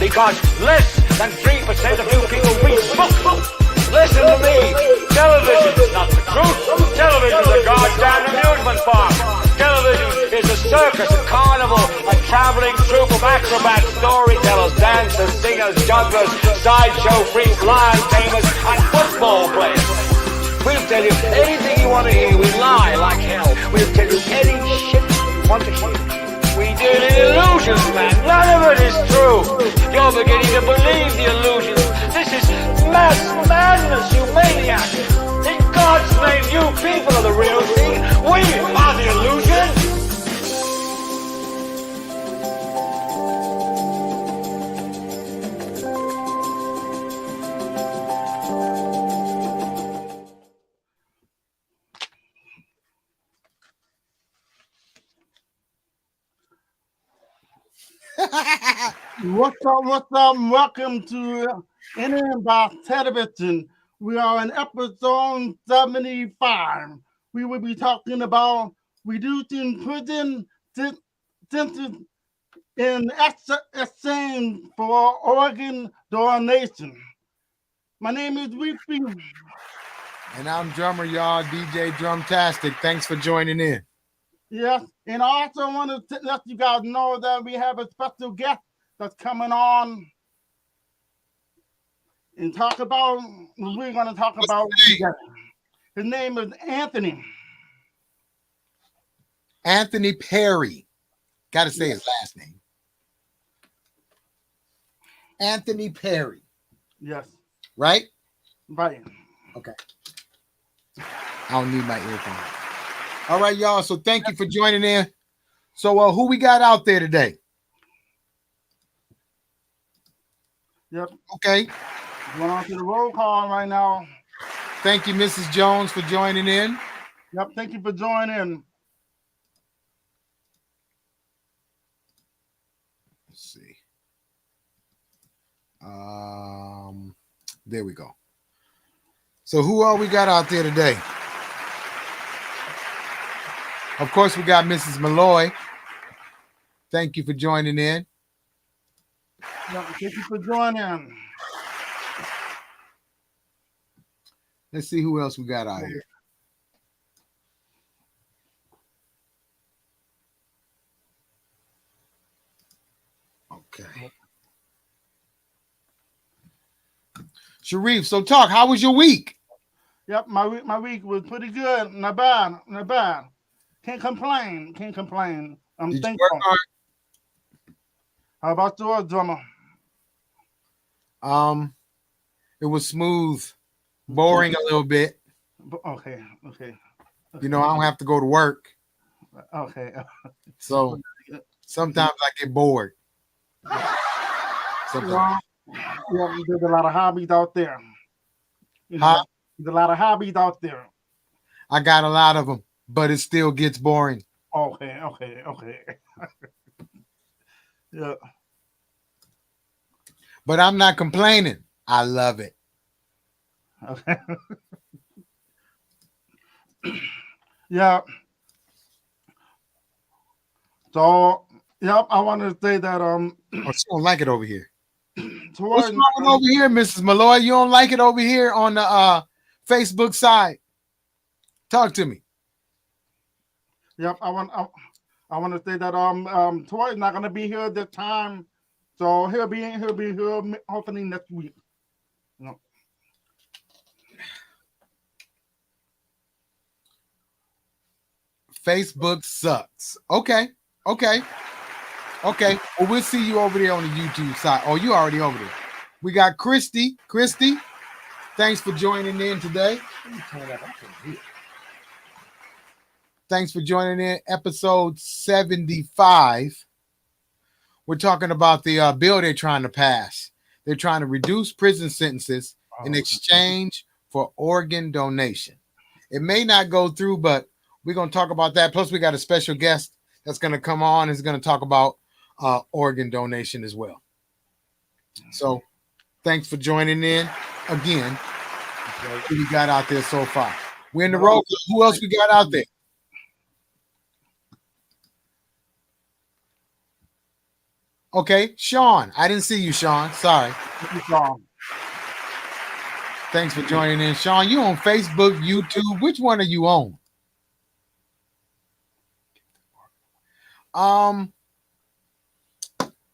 because less than 3% of you people read books. Listen to me. Television is not the truth. Television is a goddamn amusement park. Television is a circus, a carnival, a traveling troupe of acrobats, storytellers, dancers, singers, jugglers, sideshow freaks, lion tamers, and football players. We'll tell you anything you want to hear. We lie like hell. We'll tell you any shit you want to hear. We deal in illusions, man. None of it is true. You're beginning to believe the illusions. This is mass madness, you maniac. In God's name, you people are the real thing. We are the illusion. What's up? Welcome to Idiotbox Television. We are in episode 75. We will be talking about reducing prison sentences in exchange for organ donation. My name is Weepy. And I'm drummer, y'all, DJ Drumtastic. Thanks for joining in. Yes, and I also want to let you guys know that we have a special guest that's coming on and we're going to talk about his name is Anthony. Anthony Perry. Got to say his last name. Anthony Perry. Yes. Right? Right. Okay. I don't need my earphones. All right, y'all. So thank you for joining in. So who we got out there today? Yep. Okay. Going on to the roll call right now. Thank you, Mrs. Jones, for joining in. Yep. Thank you for joining. Let's see. There we go. So who all we got out there today? Of course, we got Mrs. Malloy. Thank you for joining in. Yep, thank you for joining. Let's see who else we got out here. Okay. Sharif, so talk. How was your week? Yep, my week was pretty good. Not bad. Can't complain. I'm Did thankful. you work hard? How about yours, drummer? It was smooth, boring a little bit. Okay. You know, I don't have to go to work. Okay. So sometimes I get bored. Sometimes. Yeah, there's a lot of hobbies out there. Huh? There's a lot of hobbies out there. I got a lot of them, but it still gets boring. Okay. Yeah. But I'm not complaining. I love it. Okay. Yeah. So, yep, I want to say that Oh, she don't like it over here. What's wrong over here, Mrs. Malloy? You don't like it over here on the Facebook side? Talk to me. Yep, I want to say that Troy's not gonna be here this time, so he'll be here hopefully next week. No. Facebook sucks. Okay. Well, we'll see you over there on the YouTube side. Oh, you already over there. We got Christy. Christy, thanks for joining in today. Thanks for joining in episode 75. We're talking about the bill they're trying to pass. They're trying to reduce prison sentences in exchange for organ donation. It may not go through, but we're going to talk about that. Plus, we got a special guest that's going to come on. Is going to talk about organ donation as well. So thanks for joining in again. Who we got out there so far? We're in the road. Who else we got out there? Okay, Sean. I didn't see you, Sean. Sorry. Sean. Thanks for joining in, Sean. You on Facebook, YouTube? Which one are you on?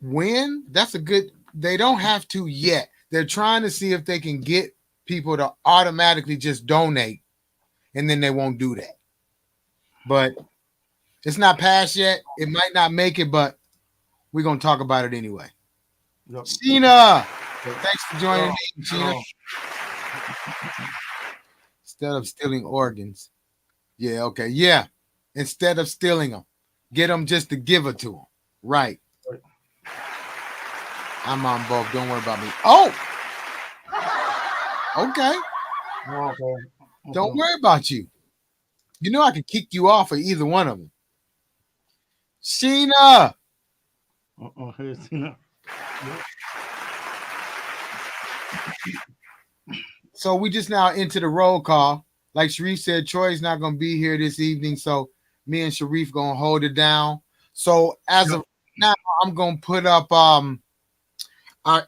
When? That's a good. They don't have to yet. They're trying to see if they can get people to automatically just donate, and then they won't do that. But it's not passed yet. It might not make it, but we're gonna talk about it anyway. Yep. Sheena, thanks for joining in, Sheena. Instead of stealing organs, yeah, okay, yeah. Instead of stealing them, get them just to give it to them, right? I'm on both. Don't worry about me. Oh, okay. Don't worry about you. You know I could kick you off of either one of them. Sheena. Here's Sheena. So we just now into the roll call. Like Sharif said, Troy's not going to be here this evening, so me and Sharif going to hold it down. So as of now, I'm going to put up our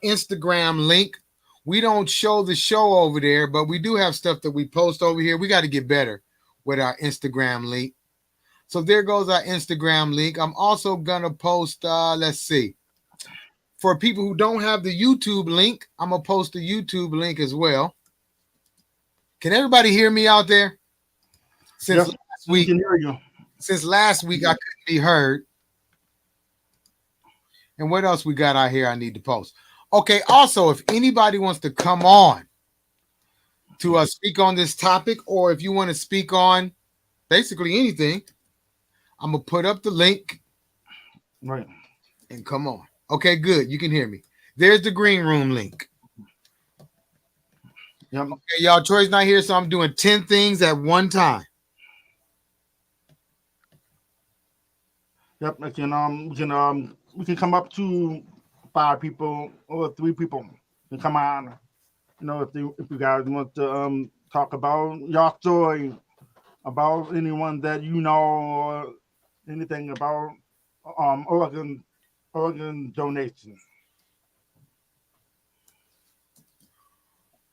Instagram link. We don't show the show over there, but we do have stuff that we post over here. We got to get better with our Instagram link. So there goes our Instagram link. I'm also going to post, let's see. For people who don't have the YouTube link, I'm going to post the YouTube link as well. Can everybody hear me out there? Since last week, can hear you. Since last week, I couldn't be heard. And what else we got out here I need to post? Okay, also, if anybody wants to come on to speak on this topic, or if you want to speak on basically anything, I'm going to put up the link. Right. And come on. Okay, good. You can hear me. There's the green room link. Yep. Okay, y'all, Troy's not here, so I'm doing 10 things at one time. Yep, we can come up to 5 people or 3 people to come on. You know, if you guys want to talk about your story, about anyone that you know, or anything about organ donation.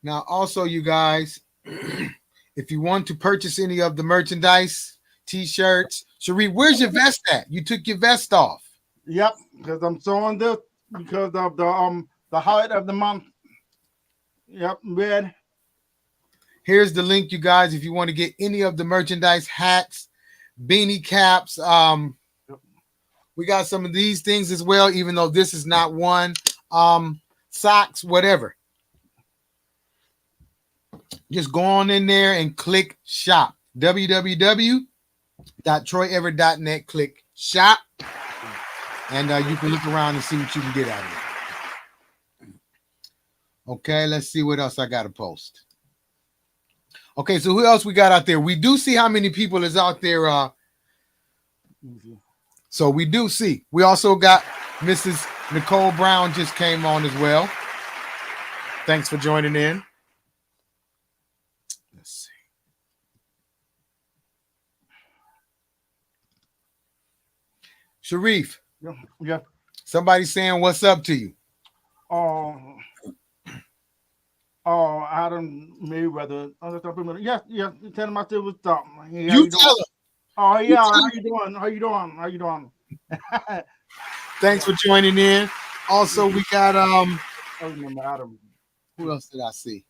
Now, also, you guys, if you want to purchase any of the merchandise, T-shirts, Sharif, where's your vest at? You took your vest off. Yep, because I'm showing this because of the height of the month. Yep, red. Here's the link, you guys, if you want to get any of the merchandise, hats, beanie caps. We got some of these things as well, even though this is not one. Socks, whatever. Just go on in there and click shop. www.troyever.net. Click shop. And you can look around and see what you can get out of it. Okay, let's see what else I got to post. Okay, so who else we got out there? We do see how many people is out there. So we do see. We also got Mrs. Nicole Brown just came on as well. Thanks for joining in. Let's see. Sharif. Yeah. Somebody saying what's up to you. Adam Mayweather. Yes, tell him I said what's up. Hey, you tell him. Oh yeah, how you doing? Thanks for joining in. Also, we got I remember Adam. Who else did I see?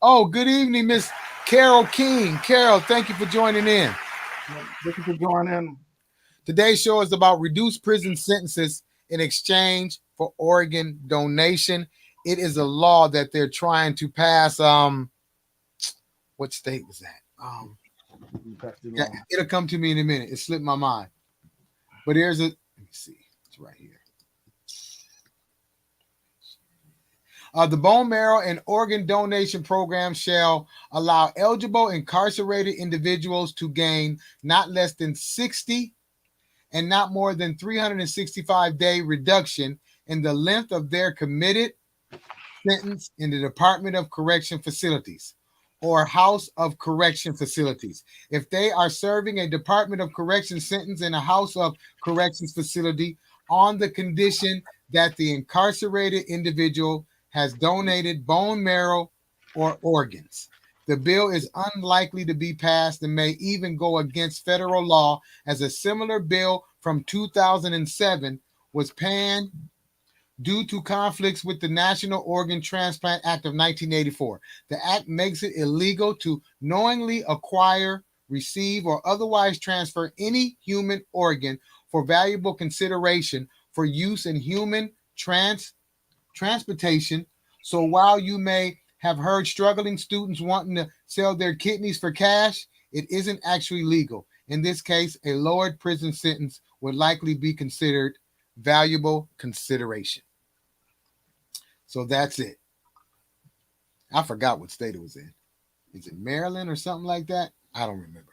Oh, good evening, Miss Carol King. Carol, thank you for joining in. Thank you for joining in. Today's show is about reduced prison sentences in exchange for organ donation. It is a law that they're trying to pass. What state was that? Yeah, it'll come to me in a minute. It slipped my mind. But let me see. It's right here. The bone marrow and organ donation program shall allow eligible incarcerated individuals to gain not less than 60 and not more than 365-day reduction in the length of their committed sentence in the Department of Correction Facilities or House of Correction Facilities. If they are serving a Department of Correction sentence in a House of Corrections facility on the condition that the incarcerated individual has donated bone marrow or organs. The bill is unlikely to be passed and may even go against federal law, as a similar bill from 2007 was panned due to conflicts with the National Organ Transplant Act of 1984. The act makes it illegal to knowingly acquire, receive, or otherwise transfer any human organ for valuable consideration for use in human transportation. So while you may have heard struggling students wanting to sell their kidneys for cash, it isn't actually legal. In this case, a lowered prison sentence would likely be considered valuable consideration. So that's it. I forgot what state it was in. Is it Maryland or something like that? I don't remember.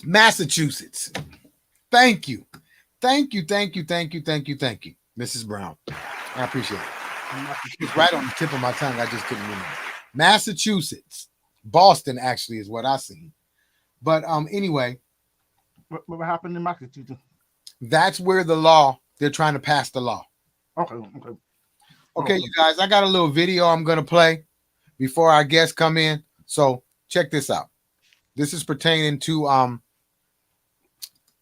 Massachusetts. Thank you. Thank you, Mrs. Brown. I appreciate it. It's right on the tip of my tongue. I just couldn't remember. Massachusetts. Boston, actually, is what I seen. But anyway. What happened in Massachusetts? That's where the law, they're trying to pass the law. Okay, you guys, I got a little video I'm going to play before our guests come in. So check this out. This is pertaining to what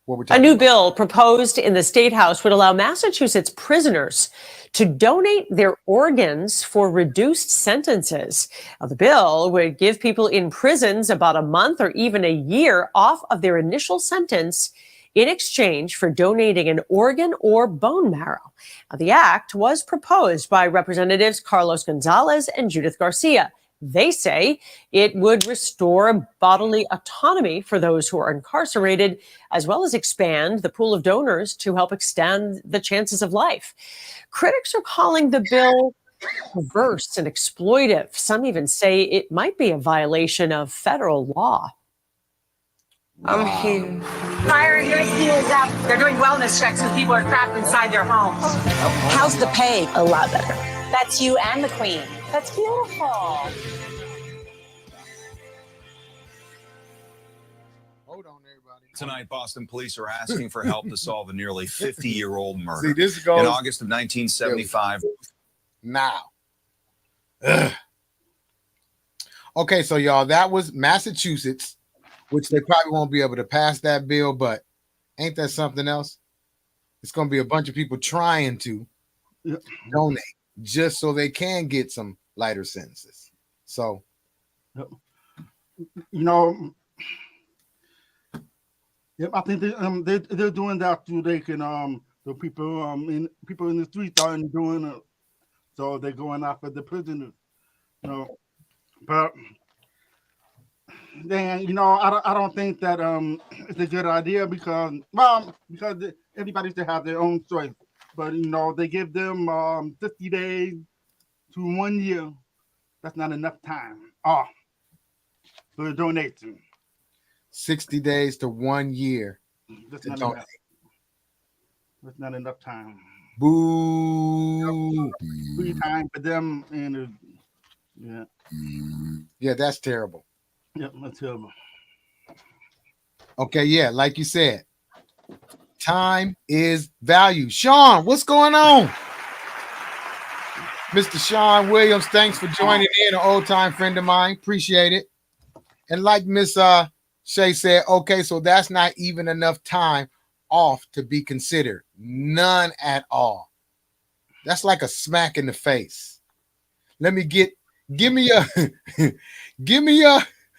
we're talking about. A new about. bill proposed in the State House would allow Massachusetts prisoners to donate their organs for reduced sentences. Now, the bill would give people in prisons about a month or even a year off of their initial sentence in exchange for donating an organ or bone marrow. Now, the act was proposed by Representatives Carlos Gonzalez and Judith Garcia. They say it would restore bodily autonomy for those who are incarcerated, as well as expand the pool of donors to help extend the chances of life. Critics are calling the bill perverse and exploitive. Some even say it might be a violation of federal law. I'm here. Fire is up. They're doing wellness checks when people are trapped inside their homes. How's the pay? A lot better. That's you and the Queen. That's beautiful. Hold on, everybody. Tonight, Boston police are asking for help to solve a nearly 50-year-old murder. See, this goes in August of 1975. Now. Ugh. Okay, so y'all, that was Massachusetts, which they probably won't be able to pass that bill, but ain't that something else? It's going to be a bunch of people trying to donate just so they can get some lighter sentences. So, you know, yep, I think they're doing that so they can the people in the streets aren't doing it, so they're going after the prisoners, you know. But then, you know, I don't think that it's a good idea because everybody should have their own choice. But you know, they give them 50 days to 1 year. That's not enough time off for the donation. 60 days to 1 year. That's not enough. That's not enough time. Boo. Free time for them, and yeah, that's terrible. Yep, that's terrible. Okay, yeah, like you said, time is value. Sean, what's going on? Mr. Sean Williams, thanks for joining in, an old-time friend of mine. Appreciate it. And like Miss Shay said, okay, so that's not even enough time off to be considered. None at all. That's like a smack in the face. Give me a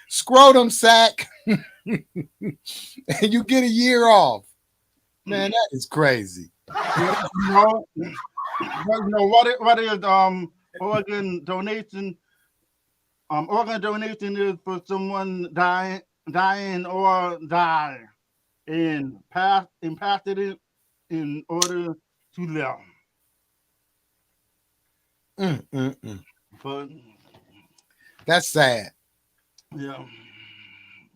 scrotum sack and you get a year off. Man, that is crazy. You know what is organ donation? Organ donation is for someone dying or die and pass it in order to live. But that's sad. Yeah,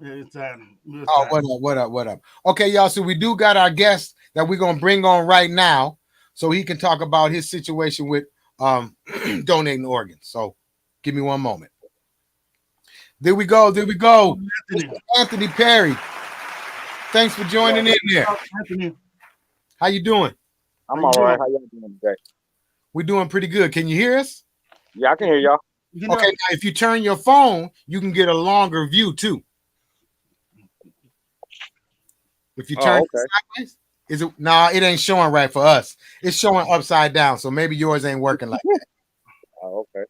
it's sad. Oh, what up? Okay, y'all. So we do got our guest that we're gonna bring on right now, so he can talk about his situation with donating organs. So give me one moment. There we go. Anthony Perry. Thanks for joining in there. Anthony. How you doing? I'm you all right. doing? How y'all doing today? We're doing pretty good. Can you hear us? Yeah, I can hear y'all. You know, Okay, now if you turn your phone, you can get a longer view too. If you turn Oh, it okay. sideways, is it? Nah, it ain't showing right for us. It's showing upside down, so maybe yours ain't working like that. Oh, okay.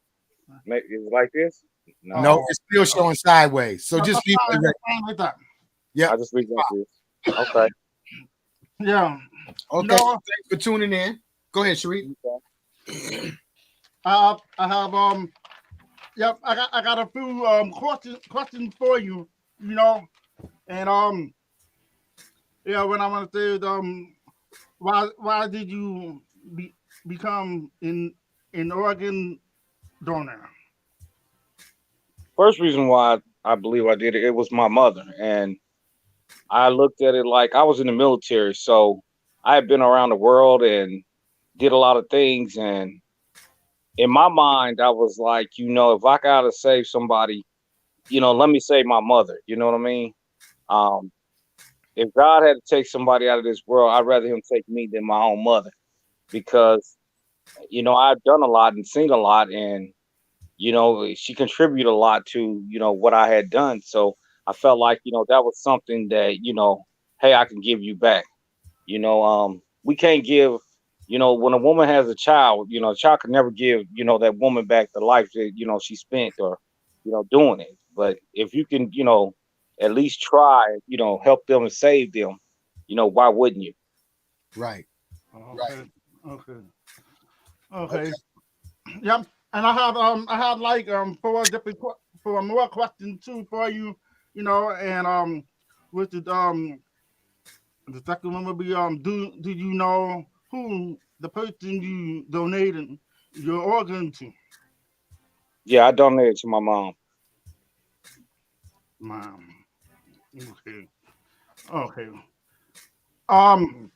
Is it like this? No, No, oh, it's still showing sideways. So that's just be fine. direct. That's fine like that. Yeah. I just leave it like this. Okay. Yeah. You Okay. know, Thanks for tuning in. Go ahead, Sharif. I have yep, I got a few questions for you, you know, and yeah, what I want to say is why did you become an organ donor? First reason why I believe I did it, it was my mother. And I looked at it like I was in the military. So I had been around the world and did a lot of things. And in my mind, I was like, if I gotta save somebody, let me save my mother. You know what I mean? Um, if God had to take somebody out of this world, I'd rather him take me than my own mother because, I've done a lot and seen a lot and, she contributed a lot to, what I had done. So I felt like, that was something that, hey, I can give you back. We can't give, when a woman has a child, a child can never give, that woman back the life that, she spent or, doing it. But if you can, at least try, help them and save them, why wouldn't you? Right. Right. Okay, okay, okay. Yep. And I have like four more questions too for you, you know, and with the second one will be do you know who the person you donated your organ to? Yeah, I donated to my mom. Mom. Okay. Okay. Um.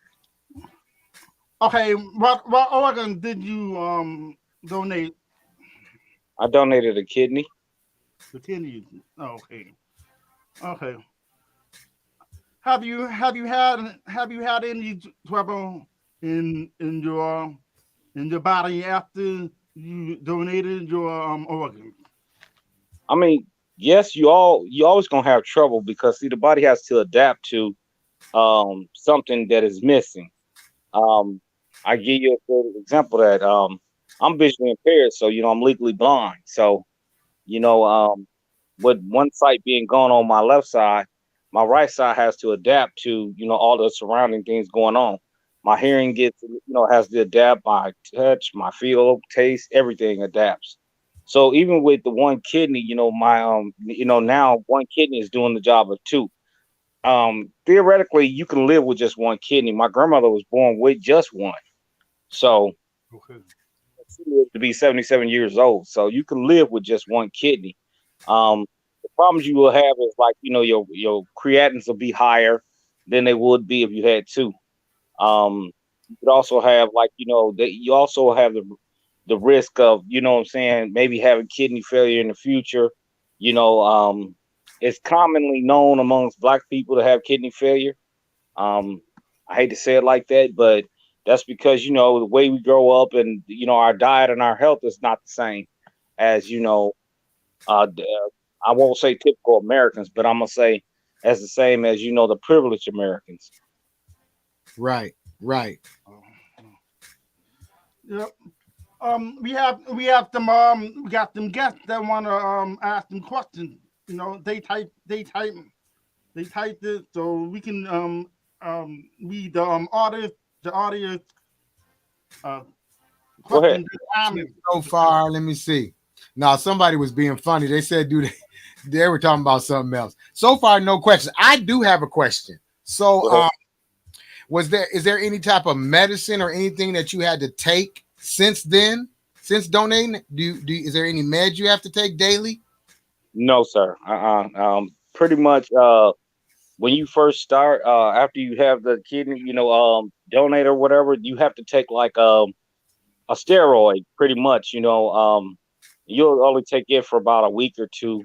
Okay. What organ did you donate? I donated a kidney. The kidney. Okay. Okay. Have you had any trouble in your body after you donated your organ? I mean, yes, you always gonna have trouble because see the body has to adapt to something that is missing. Um, I give you a good example that I'm visually impaired, so I'm legally blind. So you know, with one sight being gone on my left side, my right side has to adapt to all the surrounding things going on. My hearing gets has to adapt. My touch, my feel, taste, everything adapts. So even with the one kidney, my now one kidney is doing the job of two. Theoretically, you can live with just one kidney. My grandmother was born with just one, so Okay. she lived to be 77 years old. So you can live with just one kidney. The problems you will have is like your creatinines will be higher than they would be if you had two. You could also have like that you also have the risk of what I'm saying maybe having kidney failure in the future. You know, it's commonly known amongst Black people to have kidney failure. Um, I hate to say it like that, but that's because the way we grow up and our diet and our health is not the same as I won't say typical Americans, but I'm gonna say as the same as the privileged Americans. Right. Right. Yep. We got some guests that want to ask some questions. You know, they typed it so we can read the audience uh Go ahead. questions. So far, let me see. Now, somebody was being funny. They said, dude, they were talking about something else. So far, no questions. I do have a question. So, Go ahead. is there any type of medicine or anything that you had to take since then, since donating? Is there any meds you have to take daily? No, sir. Pretty much. When you first start, after you have the kidney, donate or whatever, you have to take like a steroid. Pretty much, you'll only take it for about a week or two.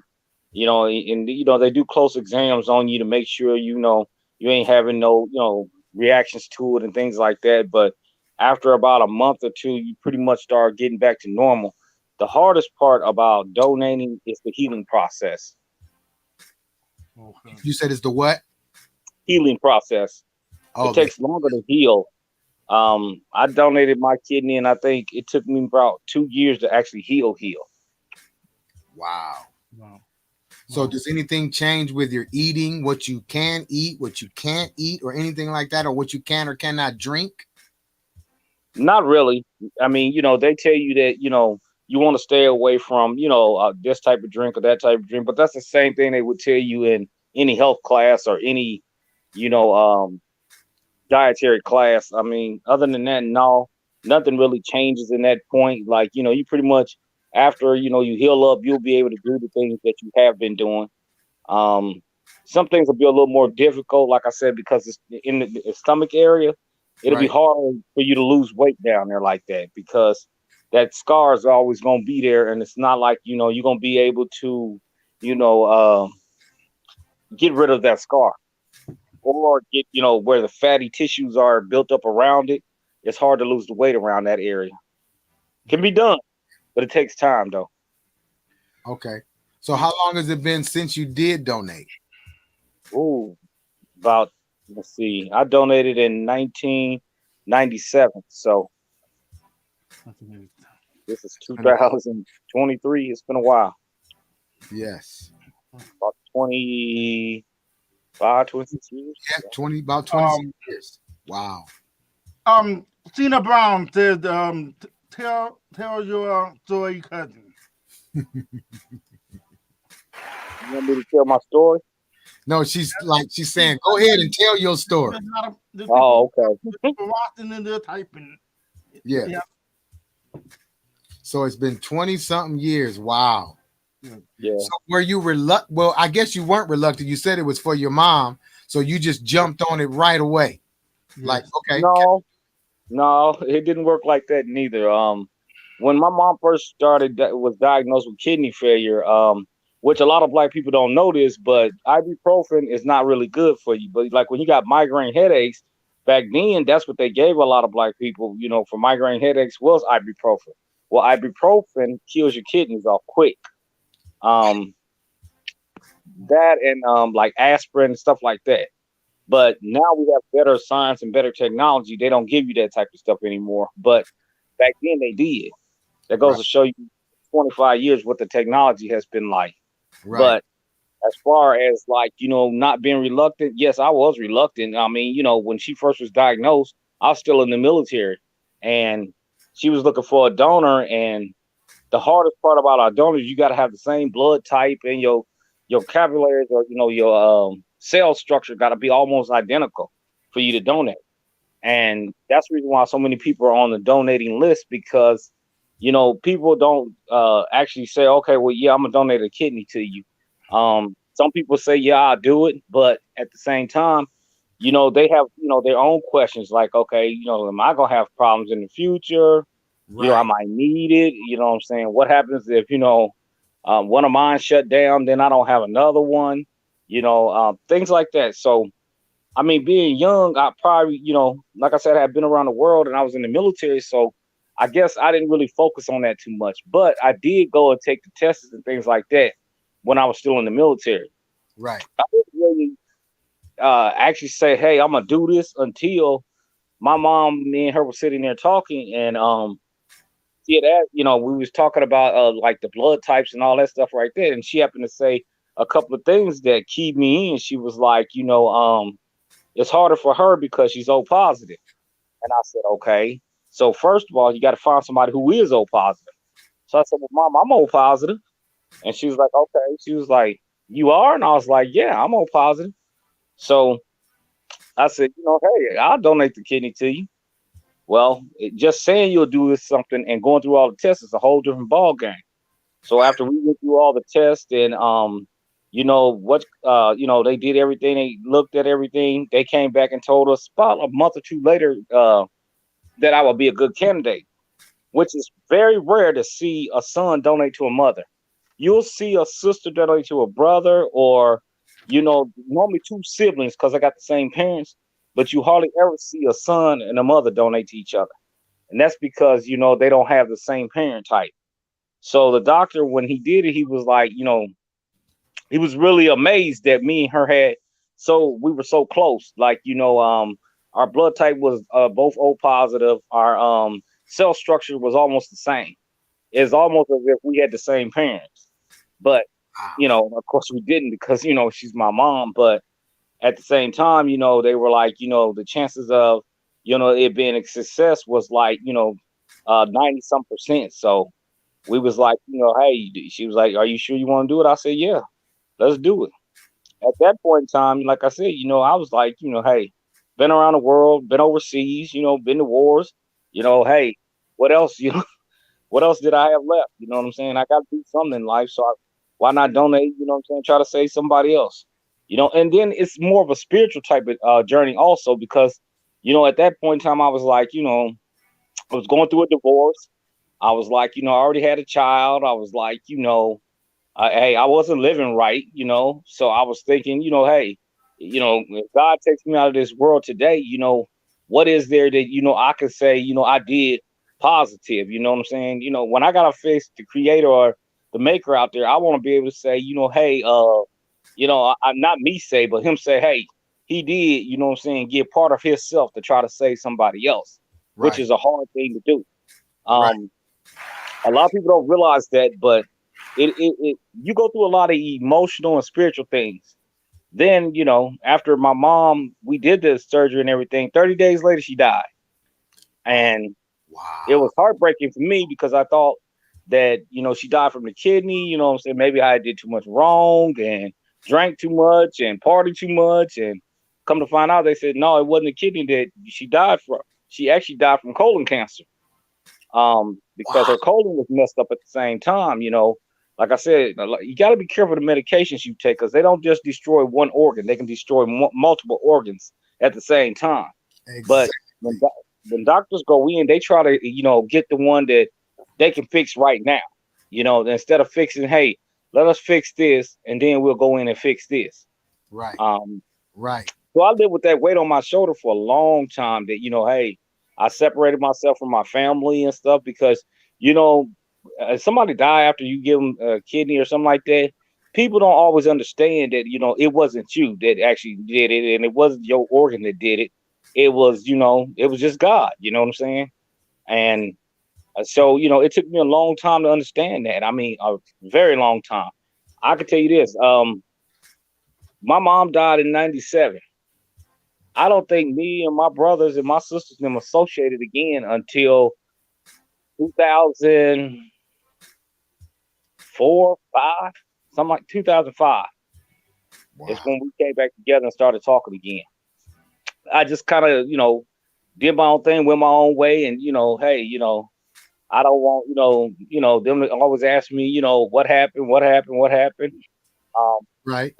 And they do close exams on you to make sure you ain't having no reactions to it and things like that. But after about a month or two, you pretty much start getting back to normal. The hardest part about donating is the healing process. Okay. You said it's the what? Healing process. Oh, It takes longer to heal. I donated my kidney, and I think it took me about 2 years to actually heal. wow. Wow. So does anything change with your eating, what you can eat, what you can't eat, or anything like that, or what you can or cannot drink? Not really. I mean, they tell you that, you want to stay away from, this type of drink or that type of drink, but that's the same thing they would tell you in any health class or any, dietary class. I mean, other than that, no, nothing really changes in that point. Like, you pretty much after, you heal up, you'll be able to do the things that you have been doing. Some things will be a little more difficult, like I said, because it's in the stomach area. It'll be Right. hard for you to lose weight down there like that because that scar is always going to be there, and it's not like you're going to be able to, you know, get rid of that scar or get where the fatty tissues are built up around it. It's hard to lose the weight around that area. Can be done, but it takes time though. Okay. So how long has it been since you did donate? Ooh, about let's see, I donated in 1997, so this is 2023. It's been a while, Yes. about 25, 26 years. Yeah, about 20 years. Wow. Tina Brown said, tell your story, cousin. You want me to tell my story? No, she's saying, go ahead and tell your story. Oh, okay. People watching and they're typing. Yeah. So it's been 20 something years. Wow. Yeah. So were you reluctant? Well, I guess you weren't reluctant. You said it was for your mom, so you just jumped on it right away. Like, okay. No, it didn't work like that neither. When my mom first was diagnosed with kidney failure, which a lot of Black people don't know this, but ibuprofen is not really good for you. But like when you got migraine headaches, back then, that's what they gave a lot of Black people, for migraine headaches was ibuprofen. Well, ibuprofen kills your kidneys off quick. That and like aspirin and stuff like that. But now we have better science and better technology. They don't give you that type of stuff anymore. But back then they did. That goes to show you 25 years what the technology has been like. Right. But as far as like, not being reluctant, yes, I was reluctant. I mean, when she first was diagnosed, I was still in the military and she was looking for a donor. And the hardest part about our donors, you got to have the same blood type and your capillaries or, your cell structure got to be almost identical for you to donate. And that's the reason why so many people are on the donating list because, people don't actually say, okay, well, yeah, I'm going to donate a kidney to you. Some people say, yeah, I'll do it. But at the same time, they have, their own questions like, okay, am I going to have problems in the future? Right. I might need it. You know what I'm saying? What happens if, one of mine shut down, then I don't have another one, things like that. So, I mean, being young, I probably, like I said, I had been around the world and I was in the military. So I guess I didn't really focus on that too much, but I did go and take the tests and things like that when I was still in the military. Right. I didn't really actually say, hey, I'm going to do this until my mom, me and her were sitting there talking and, we was talking about like the blood types and all that stuff right there. And she happened to say a couple of things that keyed me in. She was like, it's harder for her because she's O positive. And I said, okay. So first of all, you got to find somebody who is O positive. So I said, well, Mom, I'm O positive. And she was like, okay. She was like, you are? And I was like, yeah, I'm O positive. So I said, hey, I'll donate the kidney to you. Well, just saying you'll do this something and going through all the tests is a whole different ball game. So after we went through all the tests and they did everything, they looked at everything, they came back and told us about a month or two later that I would be a good candidate, which is very rare to see a son donate to a mother. You'll see a sister donate to a brother or, normally two siblings because I got the same parents. But you hardly ever see a son and a mother donate to each other. and that's because they don't have the same parent type. So the doctor, when he did it, he was like, he was really amazed that me and her we were so close. Like, our blood type was both O positive. Our cell structure was almost the same. It's almost as if we had the same parents. But, of course we didn't because, she's my mom. But at the same time, they were like, the chances of, it being a success was like, 90 some percent. So we was like, hey, she was like, are you sure you want to do it? I said, yeah, let's do it. At that point in time, like I said, I was like, hey, been around the world, been overseas, been to wars, hey, what else, what else did I have left? You know what I'm saying? I got to do something in life. So why not donate? You know what I'm saying? Try to save somebody else, and then it's more of a spiritual type of journey also, because, at that point in time, I was like, I was going through a divorce. I was like, I already had a child. I was like, hey, I wasn't living right, so I was thinking, hey, if God takes me out of this world today, what is there that, I could say, I did positive, you know what I'm saying? When I got to face the creator or the maker out there, I want to be able to say, hey, I'm not me say, but him say, hey, he did, you know what I'm saying, give part of himself to try to save somebody else, which is a hard thing to do. A lot of people don't realize that, but you go through a lot of emotional and spiritual things. Then, after my mom, we did the surgery and everything, 30 days later, she died. And it was heartbreaking for me because I thought that, she died from the kidney, you know what I'm saying? Maybe I did too much wrong and drank too much and partied too much. And come to find out, they said, no, it wasn't the kidney that she died from. She actually died from colon cancer. Because her colon was messed up at the same time, like I said, you got to be careful of the medications you take, because they don't just destroy one organ. They can destroy multiple organs at the same time. Exactly. But when doctors go in, they try to, get the one that they can fix right now, instead of fixing, hey, let us fix this, and then we'll go in and fix this. Right. Right. So I lived with that weight on my shoulder for a long time that, hey, I separated myself from my family and stuff because, if somebody die after you give them a kidney or something like that, people don't always understand that, it wasn't you that actually did it, and it wasn't your organ that did it. It was, it was just God, you know what I'm saying? And so, it took me a long time to understand that. I mean, a very long time. I can tell you this. My mom died in 97. I don't think me and my brothers and my sisters them associated again until 2004, 5, something like 2005. Wow. It's when we came back together and started talking again. I just kind of, did my own thing, went my own way, and hey, I don't want, them to always ask me, what happened. Right.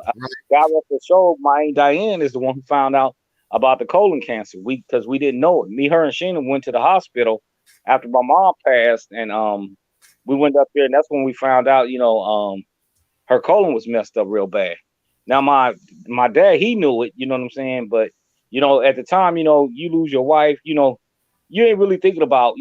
God rest her soul, my Aunt Diane is the one who found out about the colon cancer. Because we didn't know it. Me, her, and Sheena went to the hospital after my mom passed, and we went up there, and that's when we found out, her colon was messed up real bad. Now my dad, he knew it, you know what I'm saying, but at the time, you lose your wife, you ain't really thinking about,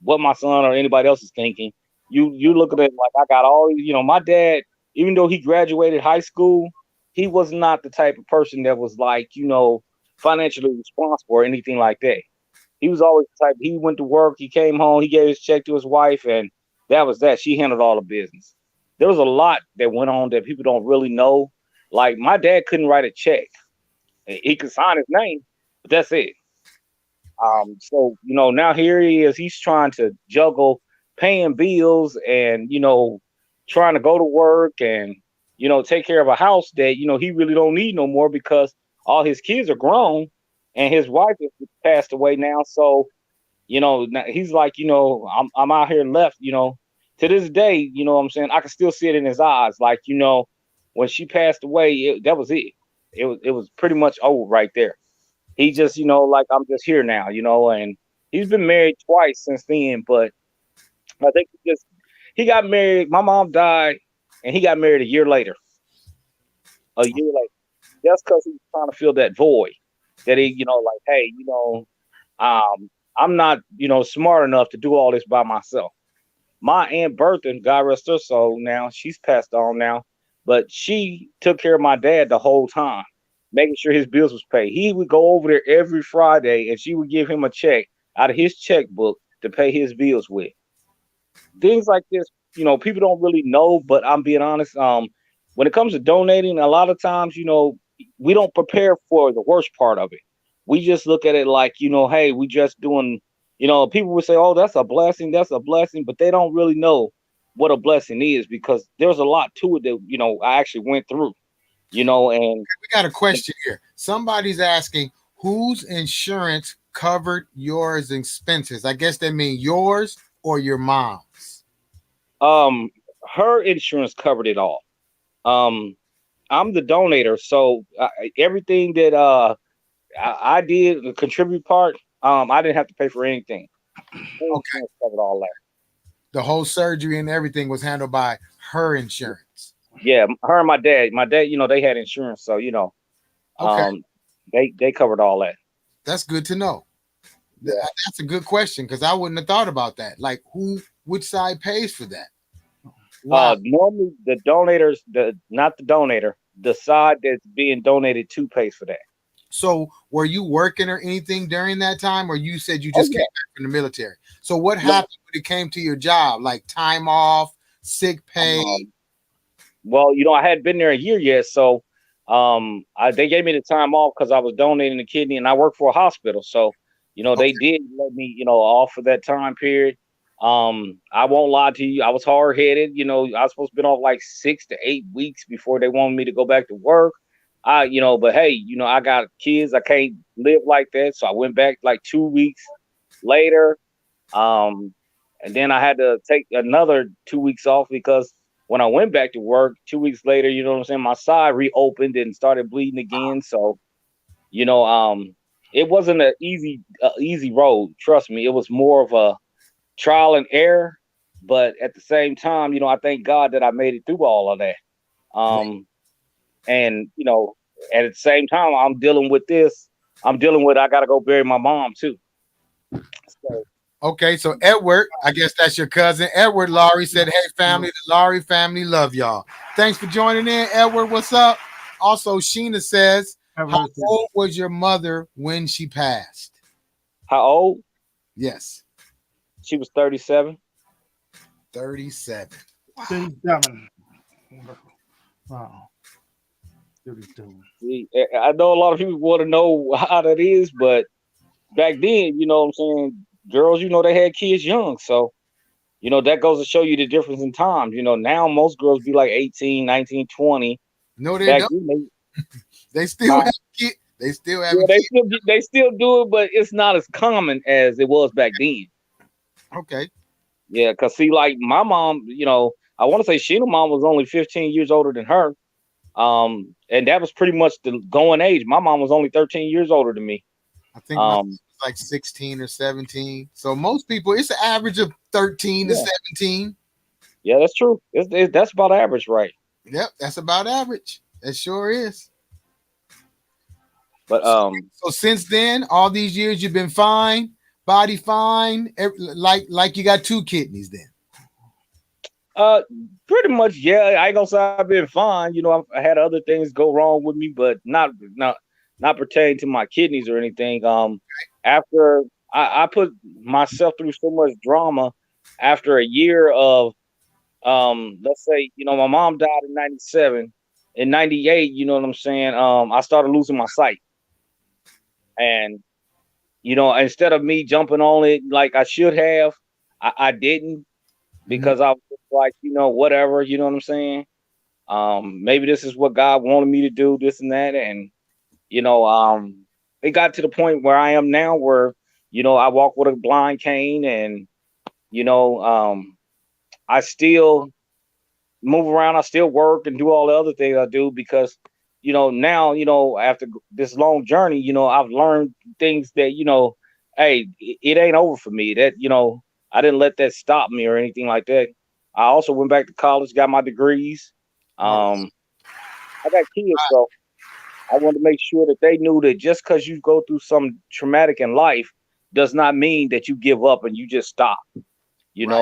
what my son or anybody else is thinking. You look at it like I got all, my dad, even though he graduated high school, he was not the type of person that was like, financially responsible or anything like that. He was always the type, he went to work, he came home, he gave his check to his wife, and that was that. She handled all the business. There was a lot that went on that people don't really know. Like, my dad couldn't write a check. He could sign his name, but that's it. So, now here he is, he's trying to juggle paying bills and, trying to go to work and, take care of a house that, he really don't need no more because all his kids are grown and his wife has passed away now. So, he's like, I'm out here left, to this day, you know what I'm saying? I can still see it in his eyes. Like, when she passed away, that was it. It was pretty much over right there. He just, like, I'm just here now, and he's been married twice since then, but I think he got married. My mom died and he got married a year later. Just because he was trying to fill that void that he, like, hey, I'm not, smart enough to do all this by myself. My Aunt Bertha, God rest her soul now, she's passed on now, but she took care of my dad the whole time, making sure his bills was paid. He would go over there every Friday and she would give him a check out of his checkbook to pay his bills with. Things like this, people don't really know, but I'm being honest. When it comes to donating, a lot of times, we don't prepare for the worst part of it. We just look at it like, hey, we just doing, people would say, oh, that's a blessing, but they don't really know what a blessing is, because there's a lot to it that, I actually went through, and We got a question here. Somebody's asking, whose insurance covered yours expenses? I guess they mean yours or your mom's. her insurance covered it all. I'm the donator, so everything that I did, the contribute part, I didn't have to pay for anything. Okay. Covered all that. The whole surgery and everything was handled by her insurance. Yeah, her and my dad. My dad, they had insurance, so Okay. They covered all that. That's good to know. Yeah. That's a good question, because I wouldn't have thought about that. Like, which side pays for that? Wow. Normally the donators, not the donator, the side that's being donated to pays for that. So were you working or anything during that time, or you said you just came back from the military? So what happened when it came to your job, like time off, sick pay? Well, I hadn't been there a year yet, so they gave me the time off because I was donating the kidney, and I work for a hospital, so they did let me off for that time period. I won't lie to you, I was hard headed. I was supposed to be off like 6 to 8 weeks before they wanted me to go back to work. But hey, I got kids, I can't live like that, so I went back like 2 weeks later. And then I had to take another 2 weeks off, because when I went back to work 2 weeks later, my side reopened and started bleeding again. So, it wasn't an easy road. Trust me, it was more of a trial and error. But at the same time, I thank God that I made it through all of that. And at the same time, I'm dealing with I gotta go bury my mom too. So, okay, so Edward, I guess that's your cousin. Edward Laurie said, hey family, the Laurie family love y'all. Thanks for joining in, Edward. What's up? Also, Sheena says, how old was your mother when she passed? How old? Yes. She was 37. 37. 37. Wow. 32. See, I know a lot of people want to know how that is, but back then, what I'm saying, girls, they had kids young. So, that goes to show you the difference in time. Now most girls be like 18, 19, 20. No, they back don't. Then, they still have kids. They still have they still do it, but it's not as common as it was back then. Okay. Yeah, because see, like my mom, I want to say Sheena's mom was only 15 years older than her. And that was pretty much the going age. My mom was only 13 years older than me. I think like 16 or 17. So most people, it's an average of 13 to 17. Yeah, that's true. That's about average, right? Yep, that's about average. That sure is. But so since then, all these years you've been fine, body fine, like you got 2 kidneys then. Pretty much, yeah. I ain't gonna say I've been fine. I had other things go wrong with me, but not pertaining to my kidneys or anything. After I put myself through so much drama, after a year of, let's say, my mom died in 97. In 98, you know what I'm saying? I started losing my sight, and instead of me jumping on it like I should have, I didn't. Because I was like, whatever, you know what I'm saying? Maybe this is what God wanted me to do, this and that. And, it got to the point where I am now where, I walk with a blind cane, and, I still move around. I still work and do all the other things I do because, now, after this long journey, I've learned things that, hey, it ain't over for me. That, I didn't let that stop me or anything like that. I also went back to college, got my degrees. I got kids, so I wanted to make sure that they knew that just because you go through something traumatic in life does not mean that you give up and you just stop. You Right.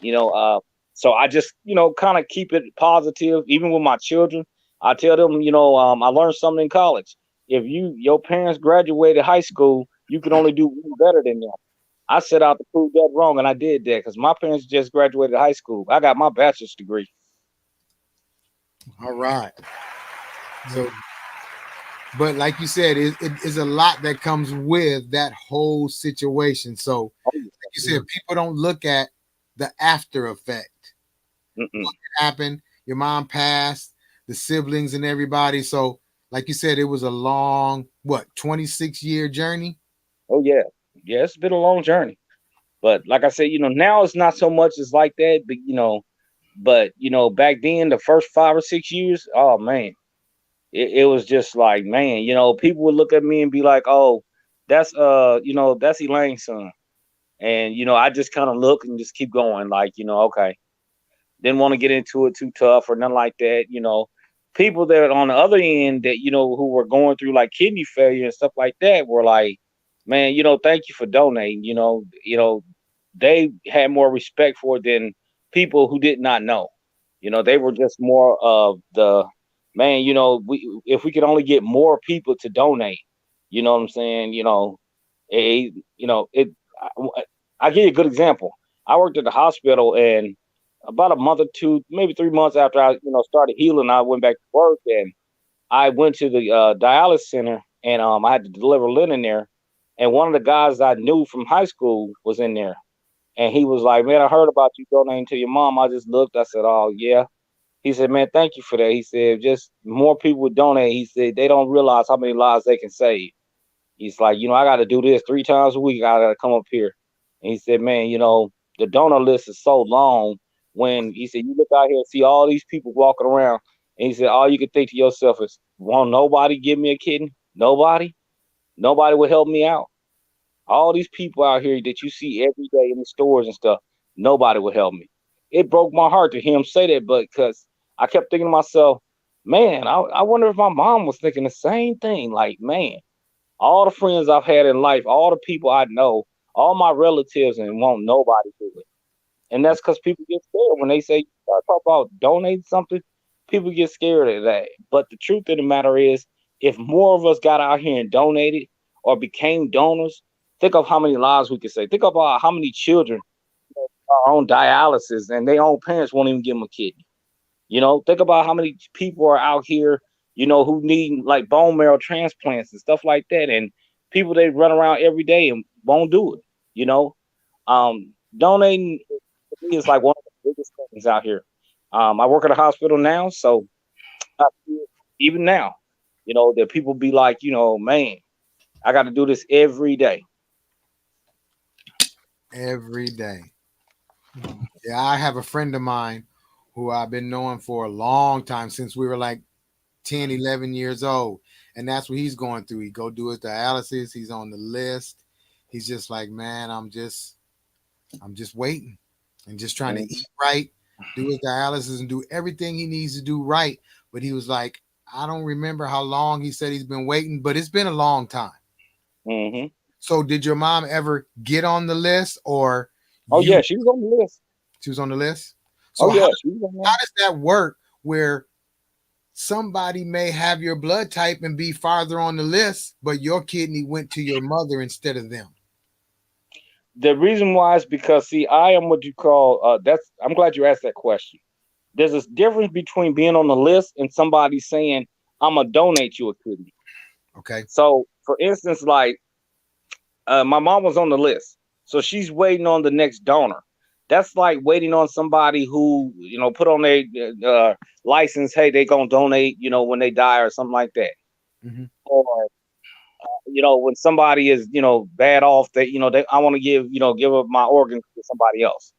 know, so I just, kind of keep it positive. Even with my children, I tell them, I learned something in college. If your parents graduated high school, you can only do one better than them. I set out to prove that wrong, and I did that because my parents just graduated high school. I got my bachelor's degree. All right. So, but like you said, it is a lot that comes with that whole situation. So, like you said, people don't look at the after effect. What happened? Your mom passed, the siblings and everybody. So, like you said, it was a long, 26-year journey? Oh, yeah. Yeah, it's been a long journey. But like I said, now it's not so much as like that, but back then, the first 5 or 6 years, oh man, it was just like, man, people would look at me and be like, oh, that's that's Elaine's son. And I just kind of look and just keep going, like, okay. Didn't want to get into it too tough or nothing like that. People that on the other end that, who were going through like kidney failure and stuff like that were like, man, thank you for donating. They had more respect for it than people who did not know. They were just more of the, man, if we could only get more people to donate, you know what I'm saying? I give you a good example. I worked at the hospital, and about a month or two, maybe 3 months after I, started healing, I went back to work, and I went to the dialysis center, and I had to deliver linen there. And one of the guys I knew from high school was in there. And he was like, man, I heard about you donating to your mom. I just looked. I said, oh, yeah. He said, man, thank you for that. He said, just more people would donate. He said, they don't realize how many lives they can save. He's like, I got to do this 3 times a week. I got to come up here. And he said, man, the donor list is so long. When he said, you look out here and see all these people walking around. And he said, all you can think to yourself is, won't nobody give me a kidney? Nobody? Nobody will help me out. All these people out here that you see every day in the stores and stuff, nobody would help me. It broke my heart to hear him say that, but because I kept thinking to myself, man, I wonder if my mom was thinking the same thing. Like, man, all the friends I've had in life, all the people I know, all my relatives, and won't nobody do it. And that's because people get scared when they say, talk about donate something, people get scared of that. But the truth of the matter is, if more of us got out here and donated or became donors, think of how many lives we could save. Think about how many children are on dialysis and their own parents won't even give them a kidney. Think about how many people are out here, who need like bone marrow transplants and stuff like that. And people, they run around every day and won't do it. Donating to me is like one of the biggest things out here. I work at a hospital now, so even now, that people be like, man, I got to do this every day. Every day. Yeah, I have a friend of mine who I've been knowing for a long time, since we were like 10, 11 years old. And that's what he's going through. He go do his dialysis. He's on the list. He's just like, man, I'm just waiting and just trying to eat right, do his dialysis and do everything he needs to do right. But he was like, I don't remember how long he said he's been waiting, but it's been a long time. Mm-hmm. So did your mom ever get on the list, or? Oh, yeah, she was on the list. She was on the list? So yeah, how does that work where somebody may have your blood type and be farther on the list, but your kidney went to your mother instead of them? The reason why is because, see, I am what you call, I'm glad you asked that question. There's a difference between being on the list and somebody saying, I'm going to donate you a kidney. Okay. So, for instance, like, my mom was on the list. So she's waiting on the next donor. That's like waiting on somebody who, put on their license, hey, they going to donate, when they die or something like that. Mm-hmm. Or, when somebody is, bad off, that, I want to give up my organs to somebody else.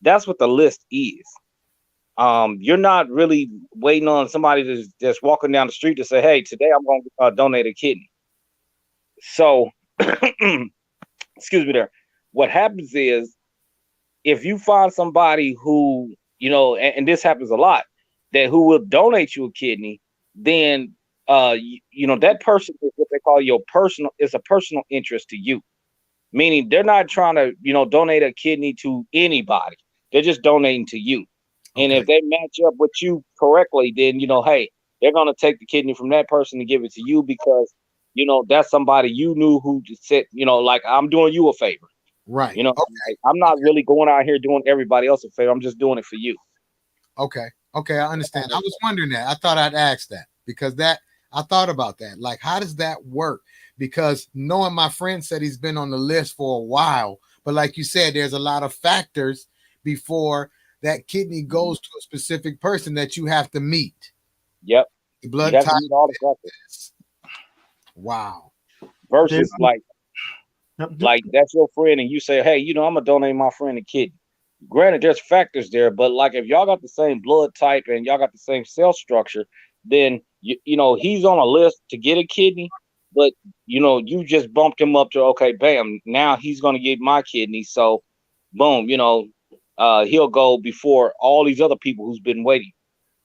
That's what the list is. You're not really waiting on somebody to just walking down the street to say, hey, today I'm going to donate a kidney. So, excuse me there. What happens is, if you find somebody who, and this happens a lot, that who will donate you a kidney, then that person is what they call it's a personal interest to you. Meaning they're not trying to, donate a kidney to anybody. They're just donating to you. And Okay. if they match up with you correctly, then, hey, they're going to take the kidney from that person and give it to you because, that's somebody you knew who said, like I'm doing you a favor. Right. Like, I'm not really going out here doing everybody else a favor. I'm just doing it for you. Okay. Okay. I understand. I was wondering that. I thought I'd ask that because I thought about that. Like, how does that work? Because knowing my friend said he's been on the list for a while, but like you said, there's a lot of factors before that kidney goes to a specific person that you have to meet. Yep. The blood you have type. to meet all the factors. Wow. Versus like that's your friend and you say, hey, I'm gonna donate my friend a kidney. Granted, there's factors there, but like if y'all got the same blood type and y'all got the same cell structure, then he's on a list to get a kidney, but you just bumped him up to okay, bam, now he's gonna get my kidney. So boom, he'll go before all these other people who's been waiting.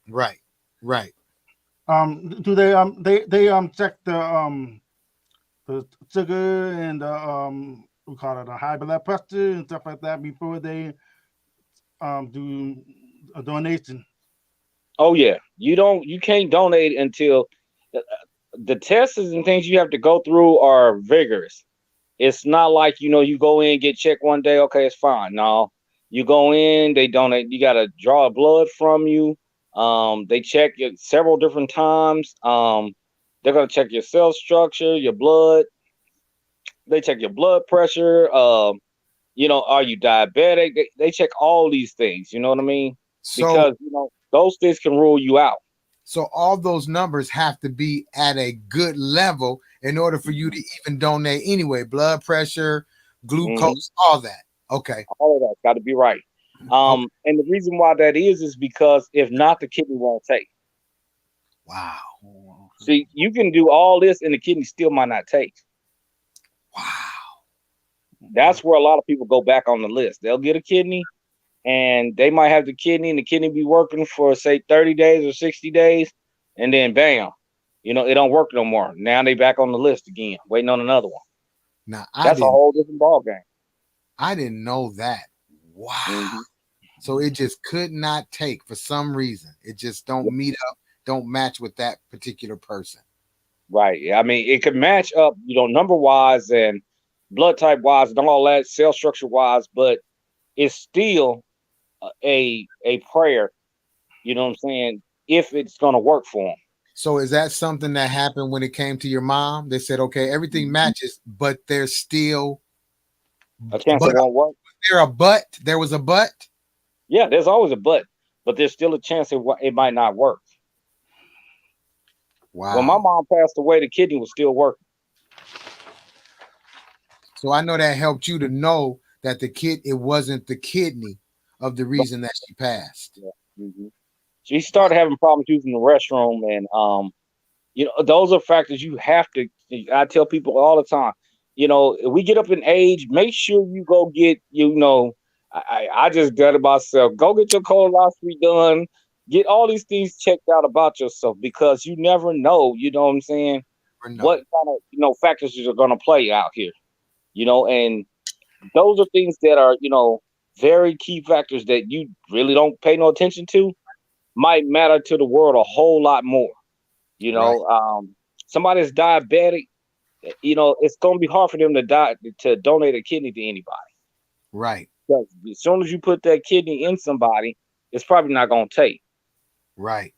Right. Right. Do they check the sugar and we call it a high blood pressure and stuff like that before they do a donation? Oh yeah, you can't donate until the tests and things you have to go through are vigorous. It's not like you go in, get checked one day, okay, it's fine. No, you go in, they donate. You got to draw blood from you. They check it several different times. They're gonna check your cell structure, your blood. They check your blood pressure. Are you diabetic? They check all these things. You know what I mean? So, because those things can rule you out. So all those numbers have to be at a good level in order for you to even donate anyway. Blood pressure, glucose, all that. Okay. All of that's got to be right. And the reason why that is because if not, the kidney won't take. Wow. See, you can do all this and the kidney still might not take. Wow. That's where a lot of people go back on the list. They'll get a kidney and they might have the kidney and the kidney be working for say 30 days or 60 days. And then bam, it don't work no more. Now they back on the list again, waiting on another one. Now that's a whole different ball game. I didn't know that. Wow. Mm-hmm. So it just could not take for some reason. It just don't meet up, don't match with that particular person. Right. I mean, it could match up, number wise and blood type wise and all that, cell structure wise, but it's still a prayer, you know what I'm saying, if it's going to work for them. So is that something that happened when it came to your mom? They said, okay, everything matches, but there's still a chance it won't work. There was a but? Yeah, there's always a but there's still a chance it might not work. Wow. When my mom passed away, the kidney was still working. So I know that helped you to know that it wasn't the kidney of the reason that she passed. Yeah. Mm-hmm. She started having problems using the restroom, and those are factors you have to. I tell people all the time, if we get up in age, make sure you go get. I just done it myself. Go get your colonoscopy done. Get all these things checked out about yourself because you never know. You know what I'm saying? What kind of factors are going to play out here? And those are things that are very key factors that you really don't pay no attention to. Might matter to the world a whole lot more. Somebody that's diabetic, it's going to be hard for them to donate a kidney to anybody. Right. Because as soon as you put that kidney in somebody, it's probably not going to take. Right.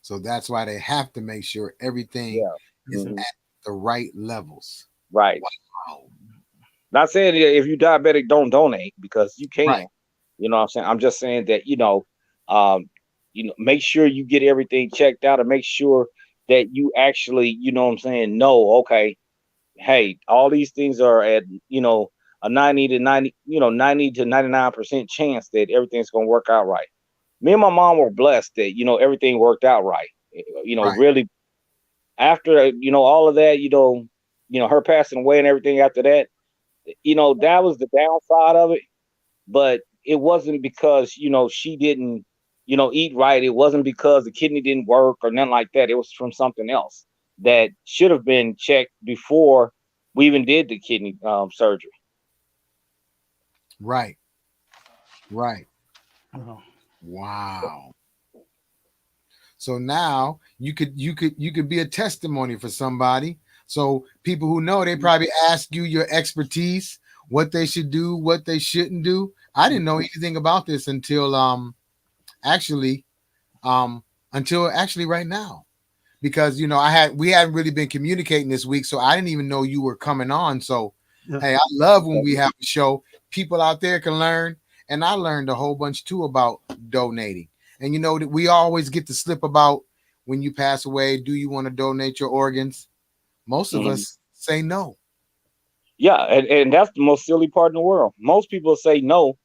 So that's why they have to make sure everything is at the right levels. Right. Wow. Not saying that if you're diabetic, don't donate because you can. Right. You know what I'm saying? I'm just saying that, make sure you get everything checked out and make sure that you actually, okay, hey, all these things are at, a 90 to 99% chance that everything's going to work out right. Me and my mom were blessed that, everything worked out right. Right. Really after, all of that, her passing away and everything after that, that was the downside of it. But it wasn't because, she didn't eat right. It wasn't because the kidney didn't work or nothing like that. It was from something else that should have been checked before we even did the kidney surgery. Right. Right. Uh-huh. Wow. So now you could be a testimony for somebody. So people who know, they probably ask you your expertise, what they should do, what they shouldn't do. I didn't know anything about this until actually right now, because we hadn't really been communicating this week, so I didn't even know you were coming on. So Yeah. hey, I love when we have a show. People out there can learn, and I learned a whole bunch too about donating. And that we always get the slip about when you pass away, do you want to donate your organs? Most of us say no. Yeah, and that's the most silly part in the world. Most people say no,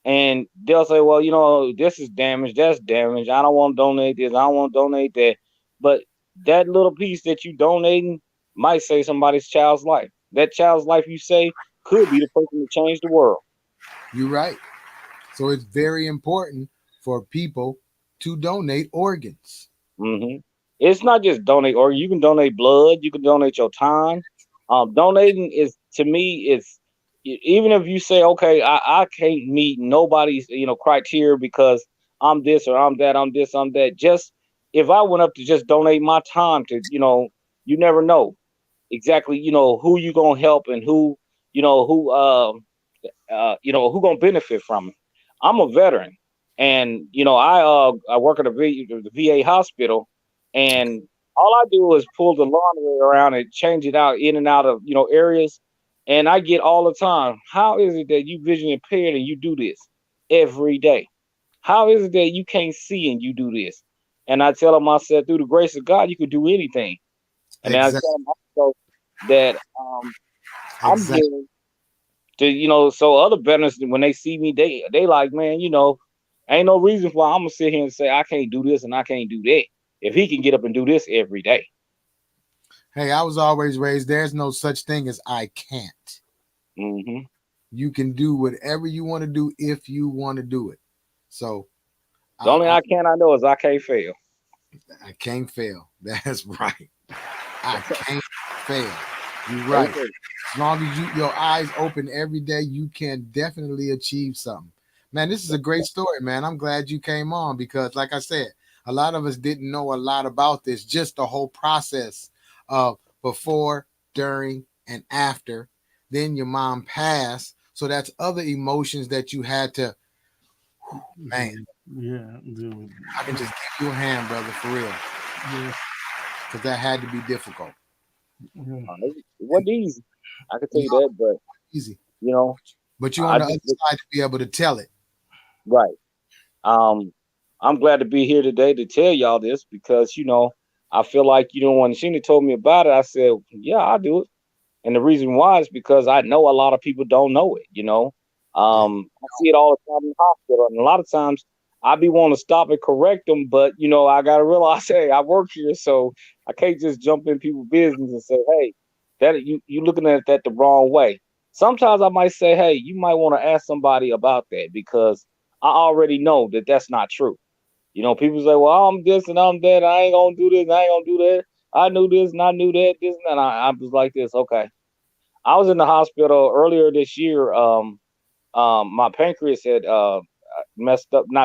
and they'll say, well, this is damage, that's damage. I don't want to donate this, I don't want to donate that. But that little piece that you donating might save somebody's child's life. That child's life you say could be the person to change the world. You're right. So it's very important for people to donate organs. It's not just donate, or you can donate blood, you can donate your time. Donating is, to me, even if you say, okay, I can't meet nobody's criteria because I'm this or I'm that, I'm this, I'm that. Just if I went up to just donate my time to, you never know exactly who you gonna help and who who gonna benefit from it. I'm a veteran, and I work at the VA hospital, and all I do is pull the laundry around and change it out in and out of areas, and I get all the time, how is it that you vision impaired and you do this every day? How is it that you can't see and you do this? And I tell them, I said, through the grace of God, you could do anything. And then I tell them also that I'm here to, so other veterans, when they see me, they like, man, ain't no reason why I'm gonna sit here and say I can't do this and I can't do that if he can get up and do this every day. Hey, I was always raised, there's no such thing as I can't. You can do whatever you want to do if you want to do it. So the only I know is I can't fail. I can't fail. That's right. I can't fail. You're right. As long as your eyes open every day, you can definitely achieve something. Man, this is a great story, man. I'm glad you came on because, like I said, a lot of us didn't know a lot about this, just the whole process of before, during, and after. Then your mom passed. So that's other emotions that you had to, man. Yeah, dude. I can just give you a hand, brother, for real. Yeah. Because that had to be difficult. It wasn't easy. I can tell you that, but easy. But you're on the other side to be able to tell it. Right. I'm glad to be here today to tell y'all this because, I feel like, when Sheena told me about it, I said, yeah, I'll do it. And the reason why is because I know a lot of people don't know it, I see it all the time in the hospital. And a lot of times I be wanting to stop and correct them, but, I got to realize, hey, I work here, so I can't just jump in people's business and say, hey, that you looking at that the wrong way. Sometimes I might say, hey, you might want to ask somebody about that because I already know that that's not true. People say, well, I'm this and I'm that. I ain't going to do this. I ain't going to do that. I knew this and I knew that. This and that. I was like this. Okay. I was in the hospital earlier this year. My pancreas had not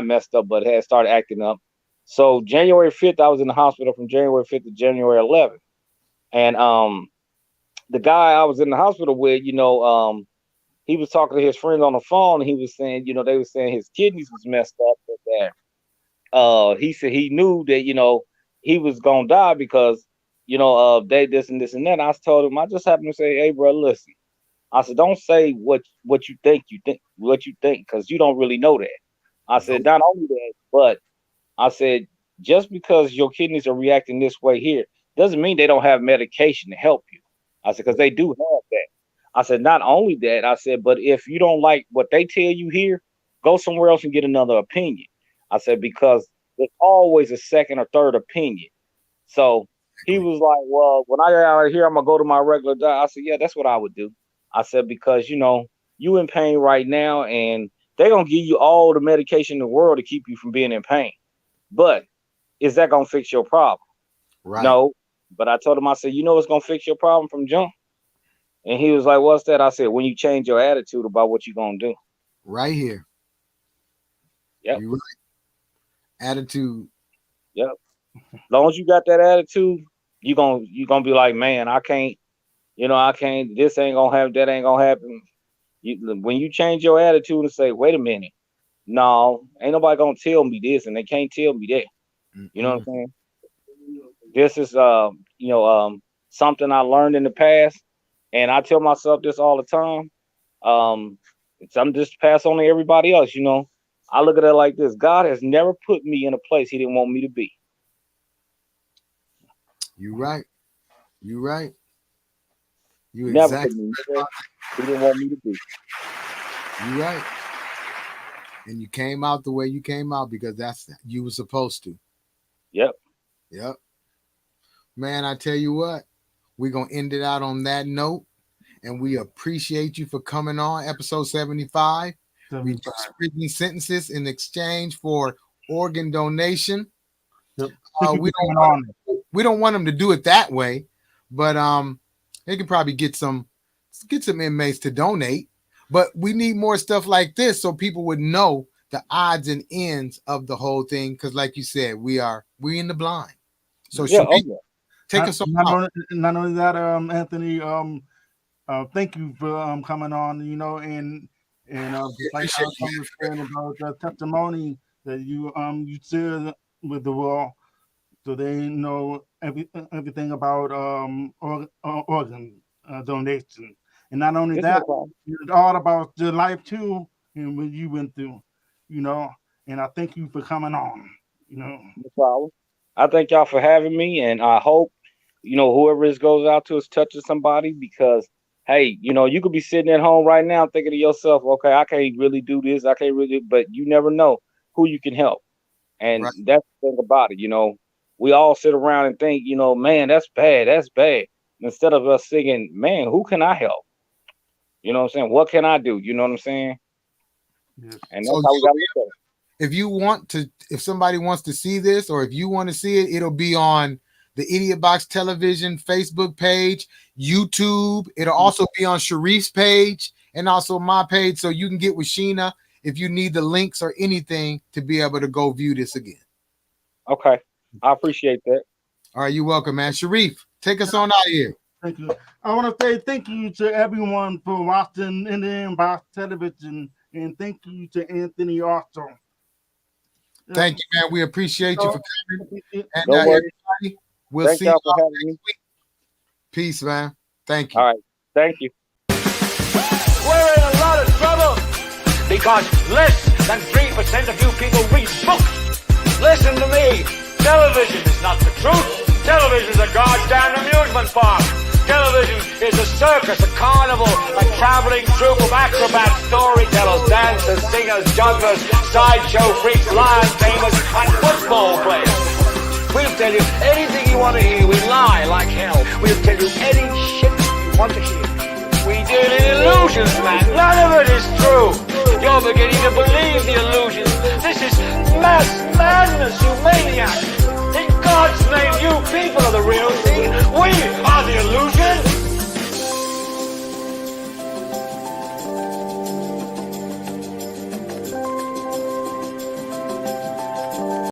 messed up, but had started acting up. So January 5th, I was in the hospital from January 5th to January 11th. And the guy I was in the hospital with, he was talking to his friends on the phone. And he was saying, they were saying his kidneys was messed up. That he said he knew that, he was going to die because, they this and this and that. I told him, I just happened to say, hey, bro, listen. I said, don't say what you think, because you don't really know that. I said, not only that, but I said, just because your kidneys are reacting this way here, doesn't mean they don't have medication to help you. I said, because they do have that. I said, not only that, I said, but if you don't like what they tell you here, go somewhere else and get another opinion. I said, because there's always a second or third opinion. So he was like, well, when I get out of here, I'm going to go to my regular doctor. I said, yeah, that's what I would do. I said, because, you in pain right now and they're gonna give you all the medication in the world to keep you from being in pain. But is that gonna fix your problem? Right. No. But I told him, I said, you know what's gonna fix your problem from jump? And he was like, what's that? I said, when you change your attitude about what you're gonna do. Right here. Yep. You're right. Attitude. Yep. As long as you got that attitude, you're gonna be like, man, I can't, I can't, this ain't gonna happen, that ain't gonna happen. When you change your attitude and say, wait a minute, no, ain't nobody gonna tell me this and they can't tell me that. You know what I'm saying? This is something I learned in the past, and I tell myself this all the time. I'm just pass on to everybody else, I look at it like this. God has never put me in a place he didn't want me to be. You right. You right. You Never exactly. put me in a place he didn't want me to be. You right. And you came out the way you came out because that's you were supposed to. Yep. Yep. Man, I tell you what, we're going to end it out on that note. And we appreciate you for coming on episode 75. Reduce prison sentences in exchange for organ donation. Yep. We don't want them to do it that way, but they can probably get some inmates to donate. But we need more stuff like this so people would know the odds and ends of the whole thing. Because, like you said, we in the blind. So take us on. Not only that, Anthony. Thank you for coming on. And like I understand about the testimony that you shared with the world, so they know everything about organ donation. And not only that, it's all about your life too, and what you went through, And I thank you for coming on, No problem. I thank y'all for having me, and I hope, whoever this goes out to is touching somebody, because, hey, you could be sitting at home right now thinking to yourself, okay, I can't really do this, but you never know who you can help. And that's the thing about it, we all sit around and think, man, that's bad. Instead of us thinking, man, who can I help? You know what I'm saying? What can I do? You know what I'm saying? Yes. And that's how we got to look at it. If somebody wants to see this, or if you want to see it, it'll be on the Idiotbox Television Facebook page, YouTube. It'll also be on Sharif's page and also my page, so you can get with Sheena if you need the links or anything to be able to go view this again. Okay. I appreciate that. All right, you're welcome, man. Sharif, take us on out of here. Thank you. I want to say thank you to everyone for watching Idiotbox Television, and thank you to Anthony also. Thank you, man. We appreciate you for coming. And everybody, we'll see you all next week. Peace, man. Thank you. All right. Thank you. We're in a lot of trouble because less than 3% of you people read books. Listen to me. Television is not the truth. Television is a goddamn amusement park. Television is a circus, a carnival, a traveling troupe of acrobats, storytellers, dancers, singers, jugglers, sideshow freaks, lion tamers, and football players. We'll tell you anything you want to hear. We lie like hell. We'll tell you any shit you want to hear. We deal in illusions, man. None of it is true. You're beginning to believe the illusions. This is mass madness, you maniac.